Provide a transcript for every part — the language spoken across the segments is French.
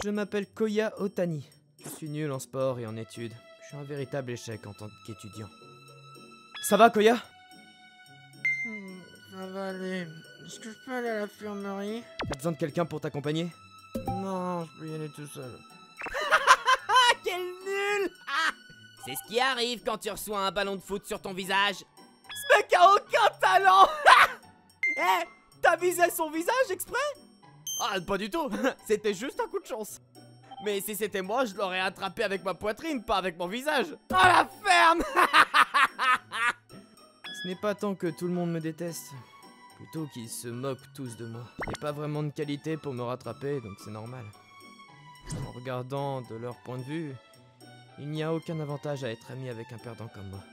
Je m'appelle Koya Otani. Je suis nul en sport et en études. Je suis un véritable échec en tant qu'étudiant. Ça va, Koya? Ça va aller. Est-ce que je peux aller à l'infirmerie? T'as besoin de quelqu'un pour t'accompagner? Non, je peux y aller tout seul. Ah, quel nul! Ah, c'est ce qui arrive quand tu reçois un ballon de foot sur ton visage. Ce mec a aucun talent. Eh, t'as visé son visage exprès? Ah, pas du tout. C'était juste un coup de chance. Mais si c'était moi, je l'aurais attrapé avec ma poitrine, pas avec mon visage. Ah, la ferme! Ce n'est pas tant que tout le monde me déteste, plutôt qu'ils se moquent tous de moi. Il n'y a pas vraiment de qualité pour me rattraper, donc c'est normal. En regardant de leur point de vue, il n'y a aucun avantage à être ami avec un perdant comme moi.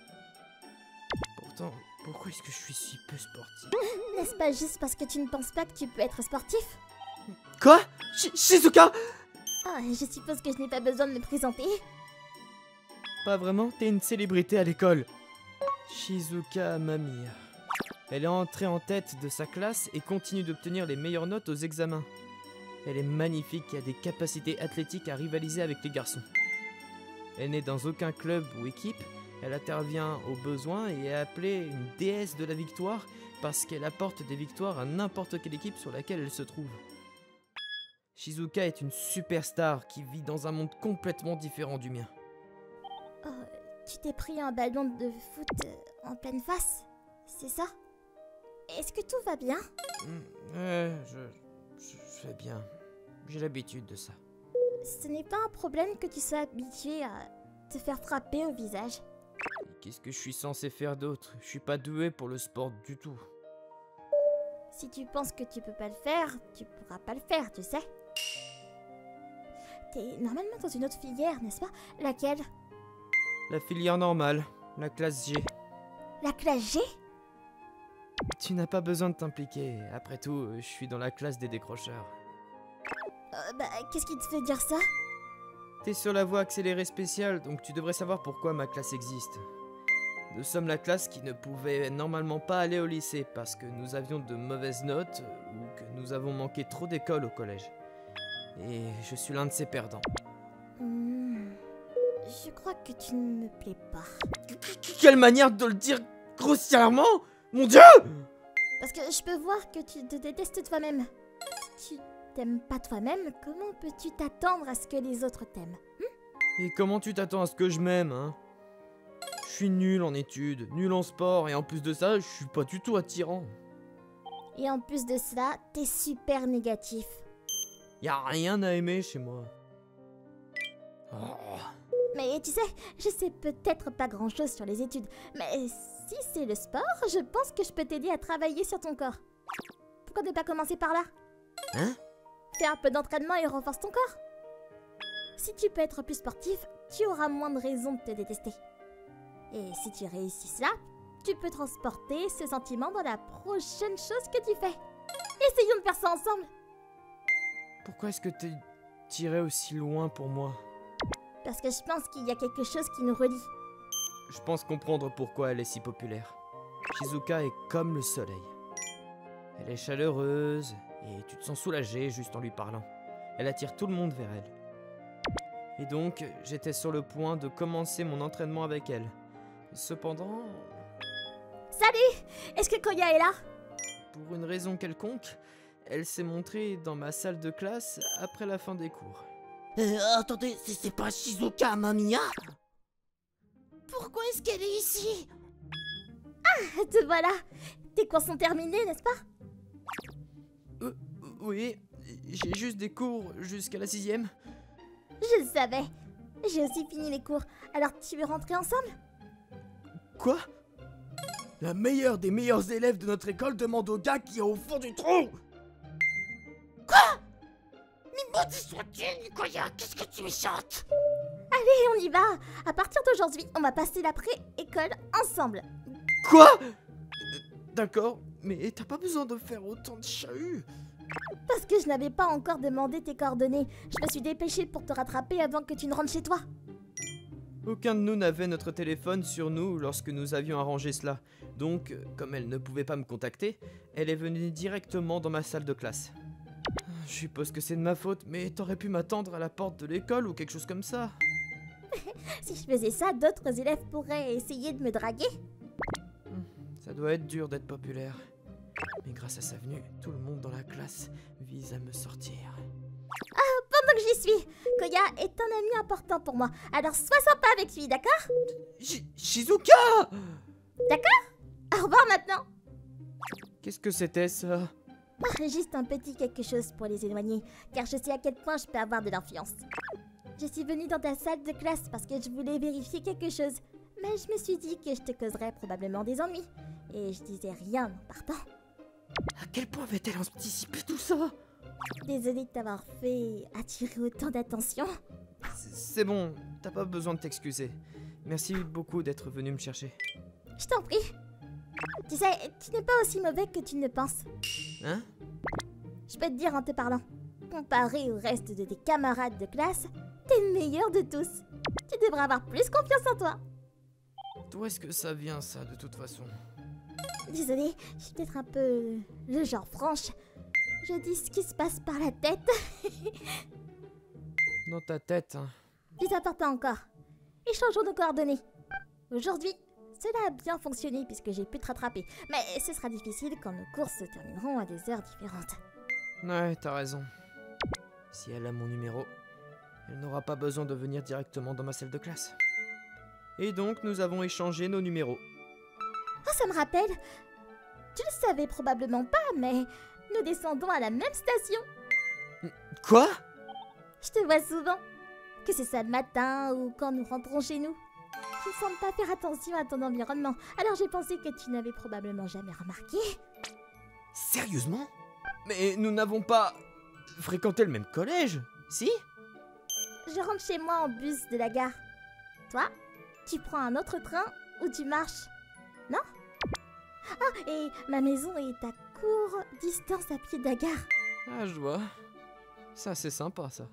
Pourtant, pourquoi est-ce que je suis si peu sportif? N'est-ce pas juste parce que tu ne penses pas que tu peux être sportif? Quoi? Shizuka? Ah, je suppose que je n'ai pas besoin de me présenter. Pas vraiment, t'es une célébrité à l'école. Shizuka Mamiya. Elle est entrée en tête de sa classe et continue d'obtenir les meilleures notes aux examens. Elle est magnifique et a des capacités athlétiques à rivaliser avec les garçons. Elle n'est dans aucun club ou équipe, elle intervient au besoin et est appelée une déesse de la victoire parce qu'elle apporte des victoires à n'importe quelle équipe sur laquelle elle se trouve. Shizuka est une superstar qui vit dans un monde complètement différent du mien. Oh, tu t'es pris un ballon de foot en pleine face, c'est ça? Est-ce que tout va bien? Je vais bien. J'ai l'habitude de ça. Ce n'est pas un problème que tu sois habitué à te faire frapper au visage. Et qu'est-ce que je suis censé faire d'autre? Je suis pas doué pour le sport du tout. Si tu penses que tu peux pas le faire, tu pourras pas le faire, tu sais. T'es normalement dans une autre filière, n'est-ce pas? Laquelle? La filière normale, la classe G. La classe G? Tu n'as pas besoin de t'impliquer. Après tout, je suis dans la classe des décrocheurs. Qu'est-ce qui te fait dire ça? T'es sur la voie accélérée spéciale, donc tu devrais savoir pourquoi ma classe existe. Nous sommes la classe qui ne pouvait normalement pas aller au lycée parce que nous avions de mauvaises notes ou que nous avons manqué trop d'école au collège. Et je suis l'un de ces perdants. Je crois que tu ne me plais pas. Quelle manière de le dire grossièrement? Mon Dieu! Parce que je peux voir que tu te détestes toi-même. Si tu t'aimes pas toi-même, comment peux-tu t'attendre à ce que les autres t'aiment? Et comment tu t'attends à ce que je m'aime, hein? Je suis nul en études, nul en sport, et en plus de ça, je suis pas du tout attirant. Et en plus de cela, t'es super négatif. Y a rien à aimer chez moi. Oh. Mais tu sais, je sais peut-être pas grand-chose sur les études, mais si c'est le sport, je pense que je peux t'aider à travailler sur ton corps. Pourquoi ne pas commencer par là? Hein? Fais un peu d'entraînement et renforce ton corps. Si tu peux être plus sportif, tu auras moins de raisons de te détester. Et si tu réussis cela, tu peux transporter ce sentiment dans la prochaine chose que tu fais. Essayons de faire ça ensemble. Pourquoi est-ce que t'es tiré aussi loin pour moi? Parce que je pense qu'il y a quelque chose qui nous relie. Je pense comprendre pourquoi elle est si populaire. Shizuka est comme le soleil. Elle est chaleureuse et tu te sens soulagé juste en lui parlant. Elle attire tout le monde vers elle. Et donc, j'étais sur le point de commencer mon entraînement avec elle. Cependant, Salut! Est-ce que Koya est là? pour une raison quelconque, elle s'est montrée dans ma salle de classe après la fin des cours. Attendez, c'est pas Shizuka Mamiya? Pourquoi est-ce qu'elle est ici? Ah, te voilà! Tes cours sont terminés, n'est-ce pas? Oui, j'ai juste des cours jusqu'à la 6e. Je le savais. J'ai aussi fini les cours. Alors tu veux rentrer ensemble? Quoi? La meilleure des meilleurs élèves de notre école demande au gars qui est au fond du trou! Mais maudit sois-tu, Koya, qu'est-ce que tu me chantes? Allez, on y va! À partir d'aujourd'hui, on va passer l'après-école ensemble. Quoi? D'accord, mais t'as pas besoin de faire autant de chahut. Parce que je n'avais pas encore demandé tes coordonnées. Je me suis dépêchée pour te rattraper avant que tu ne rentres chez toi. Aucun de nous n'avait notre téléphone sur nous lorsque nous avions arrangé cela. Donc, comme elle ne pouvait pas me contacter, elle est venue directement dans ma salle de classe. Je suppose que c'est de ma faute, mais t'aurais pu m'attendre à la porte de l'école ou quelque chose comme ça. Si je faisais ça, d'autres élèves pourraient essayer de me draguer. Ça doit être dur d'être populaire. Mais grâce à sa venue, tout le monde dans la classe vise à me sortir. Pendant que j'y suis, Koya est un ami important pour moi. Alors sois sympa avec lui, d'accord? Shizuka! Au revoir maintenant. Qu'est-ce que c'était ça? Juste un petit quelque chose pour les éloigner, car je sais à quel point je peux avoir de l'influence. Je suis venue dans ta salle de classe parce que je voulais vérifier quelque chose, mais je me suis dit que je te causerais probablement des ennuis, et je disais rien en partant. À quel point avait-elle anticipé tout ça? Désolée de t'avoir fait attirer autant d'attention. C'est bon, t'as pas besoin de t'excuser. Merci beaucoup d'être venu me chercher. Je t'en prie. Tu sais, tu n'es pas aussi mauvais que tu ne penses. Hein? Je peux te dire en te parlant. Comparé au reste de tes camarades de classe, t'es le meilleur de tous. Tu devrais avoir plus confiance en toi. D'où est-ce que ça vient ça, de toute façon? Désolée, je suis peut-être un peu le genre franche. Je dis ce qui se passe par la tête. Dans ta tête, hein. Plus important encore. Échangeons nos coordonnées. Aujourd'hui, cela a bien fonctionné puisque j'ai pu te rattraper. Mais ce sera difficile quand nos courses se termineront à des heures différentes. Ouais, t'as raison. Si elle a mon numéro, elle n'aura pas besoin de venir directement dans ma salle de classe. Et donc, nous avons échangé nos numéros. Oh, ça me rappelle. Tu le savais probablement pas, mais nous descendons à la même station. Quoi? Je te vois souvent. Que ce soit le matin ou quand nous rentrons chez nous. Tu ne sembles pas faire attention à ton environnement. Alors j'ai pensé que tu n'avais probablement jamais remarqué. Sérieusement? Mais nous n'avons pas fréquenté le même collège, si? Je rentre chez moi en bus de la gare. Toi, tu prends un autre train ou tu marches? Non? Ah, et ma maison est à courte distance à pied de la gare. Ah, je vois. Ça, c'est sympa, ça.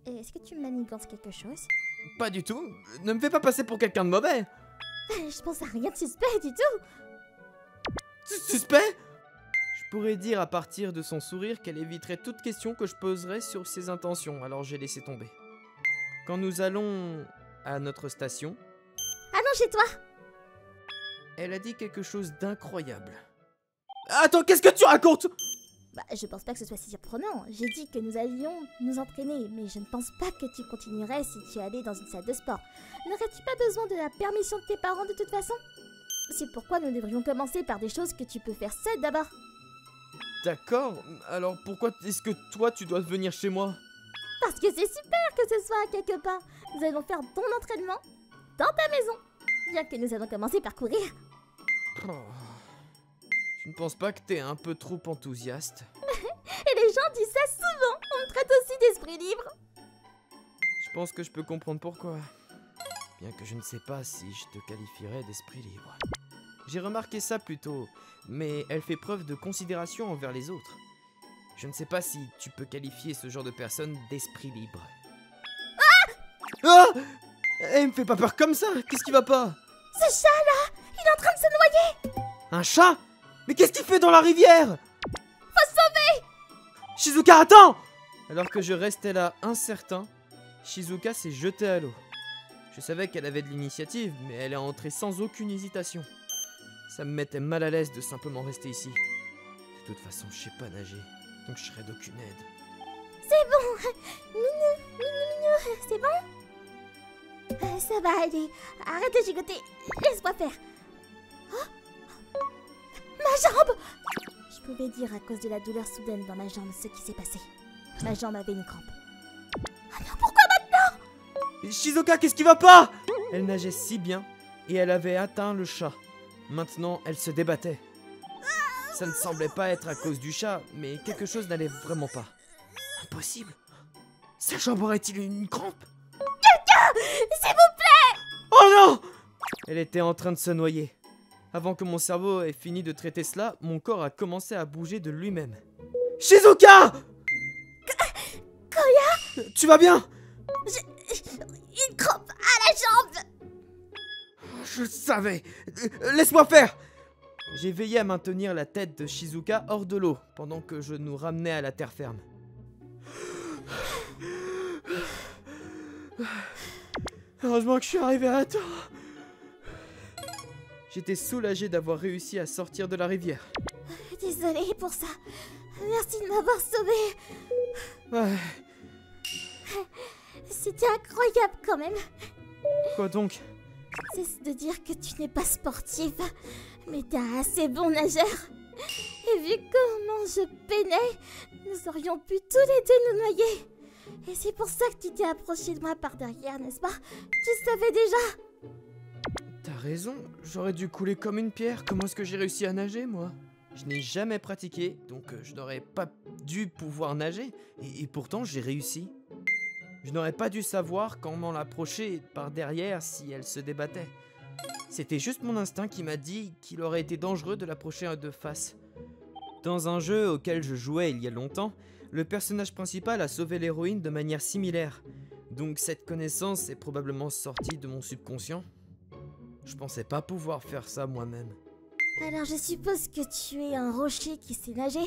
Est-ce que tu manigances quelque chose? Pas du tout. Ne me fais pas passer pour quelqu'un de mauvais. Je pense à rien de suspect du tout. Suspect? Je pourrais dire à partir de son sourire qu'elle éviterait toute question que je poserais sur ses intentions, alors j'ai laissé tomber. Quand nous allons à notre station, Allons chez toi. elle a dit quelque chose d'incroyable. Attends, qu'est-ce que tu racontes? Bah, je pense pas que ce soit si surprenant. J'ai dit que nous allions nous entraîner, mais je ne pense pas que tu continuerais si tu allais dans une salle de sport. N'aurais-tu pas besoin de la permission de tes parents de toute façon? C'est pourquoi nous devrions commencer par des choses que tu peux faire seule d'abord. D'accord, alors pourquoi est-ce que toi tu dois venir chez moi? Parce que c'est super que ce soit à quelque part. Nous allons faire ton entraînement dans ta maison. Bien que nous allons commencer par courir. Oh. Tu ne penses pas que t'es un peu trop enthousiaste? Et les gens disent ça souvent. On me traite aussi d'esprit libre. Je pense que je peux comprendre pourquoi. Bien que je ne sais pas si je te qualifierais d'esprit libre. J'ai remarqué ça plus tôt, mais elle fait preuve de considération envers les autres. Je ne sais pas si tu peux qualifier ce genre de personne d'esprit libre. Ah! Elle me fait pas peur comme ça. Qu'est-ce qui va pas? Ce chat-là, il est en train de se noyer. Un chat? Mais qu'est-ce qu'il fait dans la rivière? Faut sauver. Shizuka, attends! Alors que je restais là incertain, Shizuka s'est jetée à l'eau. Je savais qu'elle avait de l'initiative, mais elle est entrée sans aucune hésitation. Ça me mettait mal à l'aise de simplement rester ici. De toute façon, je sais pas nager, donc je serais d'aucune aide. C'est bon. Minou, c'est bon? Ça va aller. Arrête de gigoter. Laisse-moi faire. Oh, ma jambe! Je pouvais dire à cause de la douleur soudaine dans ma jambe ce qui s'est passé. Ma jambe avait une crampe. Ah non, pourquoi maintenant? Shizuka, qu'est-ce qui va pas? Elle nageait si bien, et elle avait atteint le chat. Maintenant, elle se débattait. Ça ne semblait pas être à cause du chat, mais quelque chose n'allait vraiment pas. Impossible. Sa jambe aurait-il une crampe? Quelqu'un! S'il vous plaît! Oh non! Elle était en train de se noyer. Avant que mon cerveau ait fini de traiter cela, mon corps a commencé à bouger de lui-même. Shizuka! Koya! Tu vas bien? Une crampe à la jambe! Je le savais. Laisse-moi faire. J'ai veillé à maintenir la tête de Shizuka hors de l'eau pendant que je nous ramenais à la terre ferme. Heureusement que je suis arrivé à temps. J'étais soulagé d'avoir réussi à sortir de la rivière. Désolée pour ça. Merci de m'avoir sauvée. Ouais, C'était incroyable quand même. quoi donc? Cesse de dire que tu n'es pas sportif, mais t'es un assez bon nageur. Et vu comment je peinais, nous aurions pu tous les deux nous noyer. Et c'est pour ça que tu t'es approché de moi par derrière, n'est-ce pas? Tu savais déjà. T'as raison, j'aurais dû couler comme une pierre. Comment est-ce que j'ai réussi à nager, moi? Je n'ai jamais pratiqué, donc je n'aurais pas dû pouvoir nager. Et pourtant, j'ai réussi. Je n'aurais pas dû savoir comment l'approcher par derrière si elle se débattait. C'était juste mon instinct qui m'a dit qu'il aurait été dangereux de l'approcher de face. Dans un jeu auquel je jouais il y a longtemps, le personnage principal a sauvé l'héroïne de manière similaire. Donc cette connaissance est probablement sortie de mon subconscient. Je pensais pas pouvoir faire ça moi-même. Alors je suppose que tu es un rocher qui sait nager.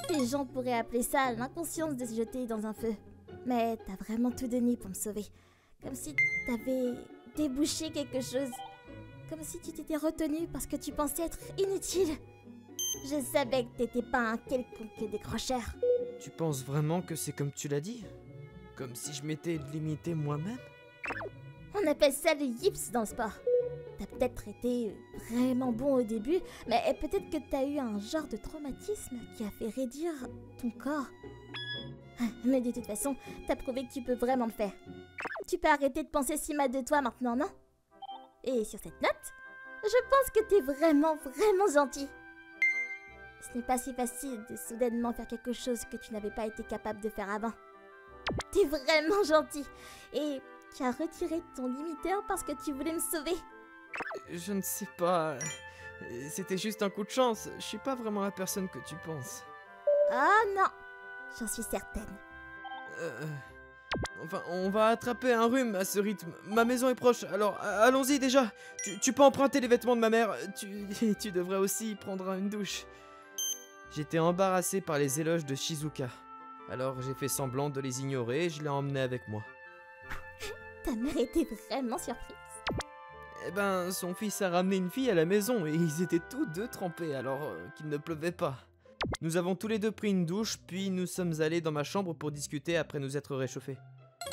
Les gens pourraient appeler ça l'inconscience de se jeter dans un feu. Mais t'as vraiment tout donné pour me sauver. Comme si t'avais débouché quelque chose. Comme si tu t'étais retenu parce que tu pensais être inutile. Je savais que t'étais pas un quelconque décrocheur. Tu penses vraiment que c'est comme tu l'as dit? Comme si je m'étais limité moi-même? On appelle ça le yips dans le sport. T'as peut-être été vraiment bon au début, mais peut-être que t'as eu un genre de traumatisme qui a fait réduire ton corps. Mais de toute façon, t'as prouvé que tu peux vraiment le faire. Tu peux arrêter de penser si mal de toi maintenant, non? Et sur cette note, je pense que t'es vraiment gentil. Ce n'est pas si facile de soudainement faire quelque chose que tu n'avais pas été capable de faire avant. T'es vraiment gentil. Et tu as retiré ton limiteur parce que tu voulais me sauver. Je ne sais pas... C'était juste un coup de chance. Je suis pas vraiment la personne que tu penses. Ah non, j'en suis certaine. Enfin, on va attraper un rhume à ce rythme. Ma maison est proche, alors allons-y déjà. Tu peux emprunter les vêtements de ma mère. Tu devrais aussi prendre une douche. J'étais embarrassé par les éloges de Shizuka. Alors j'ai fait semblant de les ignorer et je l'ai emmené avec moi. Ta mère était vraiment surprise. Eh ben, son fils a ramené une fille à la maison et ils étaient tous deux trempés alors qu'il ne pleuvait pas. Nous avons tous les deux pris une douche, puis nous sommes allés dans ma chambre pour discuter après nous être réchauffés.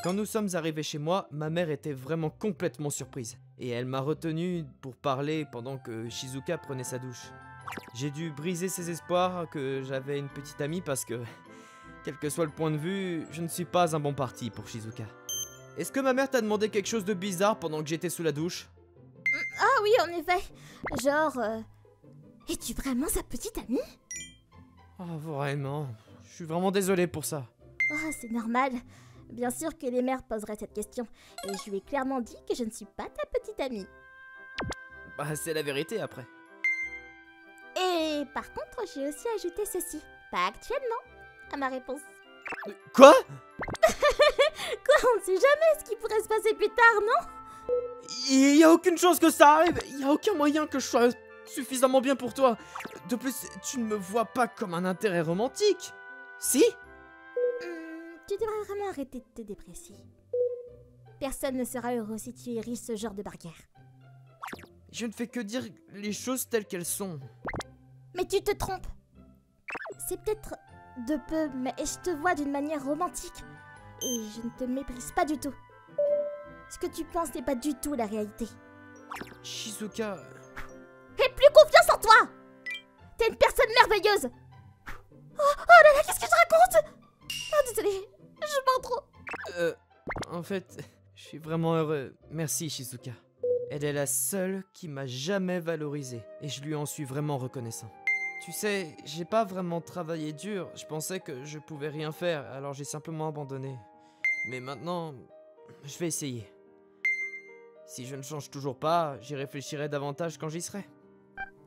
Quand nous sommes arrivés chez moi, ma mère était vraiment complètement surprise. Et elle m'a retenu pour parler pendant que Shizuka prenait sa douche. J'ai dû briser ses espoirs que j'avais une petite amie parce que, quel que soit le point de vue, je ne suis pas un bon parti pour Shizuka. Est-ce que ma mère t'a demandé quelque chose de bizarre pendant que j'étais sous la douche? Ah oui, en effet. Genre... Es-tu vraiment sa petite amie? Oh, vraiment? Je suis vraiment désolé pour ça. Oh, c'est normal. Bien sûr que les mères poseraient cette question. Et je lui ai clairement dit que je ne suis pas ta petite amie. Bah, c'est la vérité après. Et par contre, j'ai aussi ajouté ceci. Pas actuellement. À ma réponse. Quoi? Quoi, on ne sait jamais ce qui pourrait se passer plus tard, non? Il y a aucune chance que ça arrive. Il y a aucun moyen que je sois suffisamment bien pour toi. De plus, tu ne me vois pas comme un intérêt romantique. Si? Tu devrais vraiment arrêter de te déprécier. Personne ne sera heureux si tu ériges ce genre de barrière. Je ne fais que dire les choses telles qu'elles sont. Mais tu te trompes. C'est peut-être de peu, mais je te vois d'une manière romantique. Et je ne te méprise pas du tout. Ce que tu penses n'est pas du tout la réalité. Shizuka... Aie plus confiance en toi! T'es une personne merveilleuse! Oh là là, qu'est-ce que je raconte? Oh, désolée, je parle trop. En fait, je suis vraiment heureux. Merci, Shizuka. Elle est la seule qui m'a jamais valorisé. Et je lui en suis vraiment reconnaissant. Tu sais, j'ai pas vraiment travaillé dur. Je pensais que je pouvais rien faire, alors j'ai simplement abandonné. Mais maintenant, je vais essayer. Si je ne change toujours pas, j'y réfléchirai davantage quand j'y serai.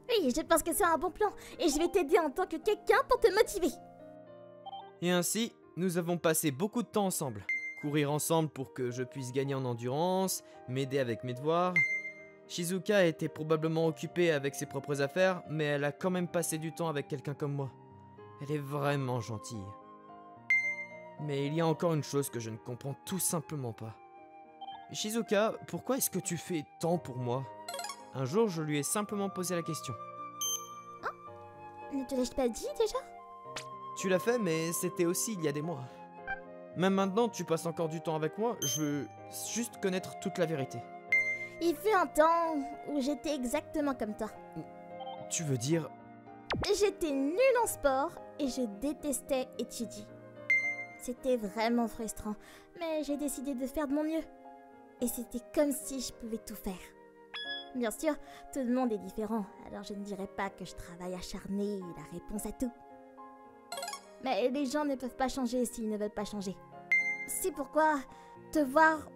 Oui, je pense que c'est un bon plan. Et je vais t'aider en tant que quelqu'un pour te motiver. Et ainsi, nous avons passé beaucoup de temps ensemble. Courir ensemble pour que je puisse gagner en endurance, m'aider avec mes devoirs. Shizuka était probablement occupée avec ses propres affaires, mais elle a quand même passé du temps avec quelqu'un comme moi. Elle est vraiment gentille. Mais il y a encore une chose que je ne comprends tout simplement pas. Shizuka, pourquoi est-ce que tu fais tant pour moi? Un jour, je lui ai simplement posé la question. Ne te l'ai-je pas dit déjà? Tu l'as fait, mais c'était aussi il y a des mois. Même maintenant, tu passes encore du temps avec moi, je veux juste connaître toute la vérité. Il fut un temps où j'étais exactement comme toi. Tu veux dire... J'étais nulle en sport et je détestais étudier. C'était vraiment frustrant, mais j'ai décidé de faire de mon mieux. Et c'était comme si je pouvais tout faire. Bien sûr, tout le monde est différent, alors je ne dirais pas que je travaille acharné et la réponse à tout. Mais les gens ne peuvent pas changer s'ils ne veulent pas changer. C'est pourquoi te voir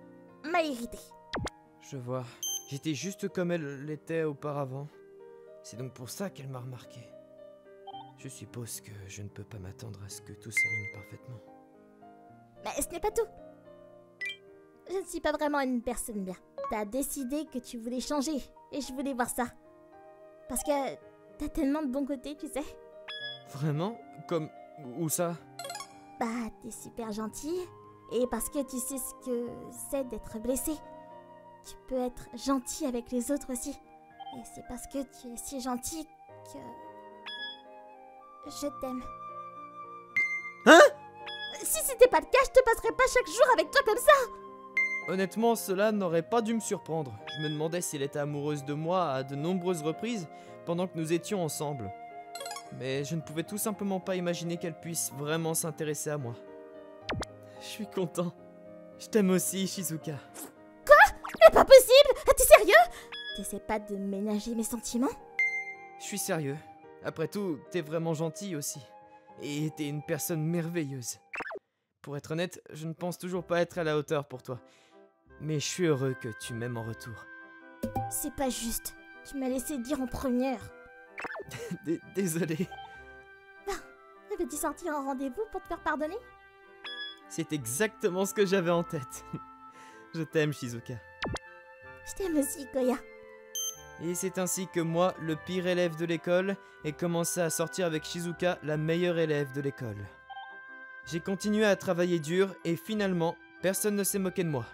m'a irrité. Je vois. J'étais juste comme elle l'était auparavant. C'est donc pour ça qu'elle m'a remarqué. Je suppose que je ne peux pas m'attendre à ce que tout s'aligne parfaitement. Mais ce n'est pas tout. Je ne suis pas vraiment une personne bien. T'as décidé que tu voulais changer, et je voulais voir ça. Parce que t'as tellement de bons côtés, tu sais. Vraiment? Comme... où ça? Bah, t'es super gentil, et parce que tu sais ce que c'est d'être blessé. Tu peux être gentil avec les autres aussi. Et c'est parce que tu es si gentil que... je t'aime. Hein? Si c'était pas le cas, je te passerais pas chaque jour avec toi comme ça. Honnêtement, cela n'aurait pas dû me surprendre. Je me demandais si elle était amoureuse de moi à de nombreuses reprises pendant que nous étions ensemble. Mais je ne pouvais tout simplement pas imaginer qu'elle puisse vraiment s'intéresser à moi. Je suis content. Je t'aime aussi, Shizuka. Mais pas possible! T'es sérieux? T'essaies pas de ménager mes sentiments? Je suis sérieux. Après tout, t'es vraiment gentil aussi. Et t'es une personne merveilleuse. Pour être honnête, je ne pense toujours pas être à la hauteur pour toi. Mais je suis heureux que tu m'aimes en retour. C'est pas juste. Tu m'as laissé dire en première. Désolé. Avais-tu sorti un rendez-vous pour te faire pardonner? C'est exactement ce que j'avais en tête. Je t'aime, Shizuka. Je t'aime aussi, Koya. Et c'est ainsi que moi, le pire élève de l'école, ai commencé à sortir avec Shizuka, la meilleure élève de l'école. J'ai continué à travailler dur et finalement, personne ne s'est moqué de moi.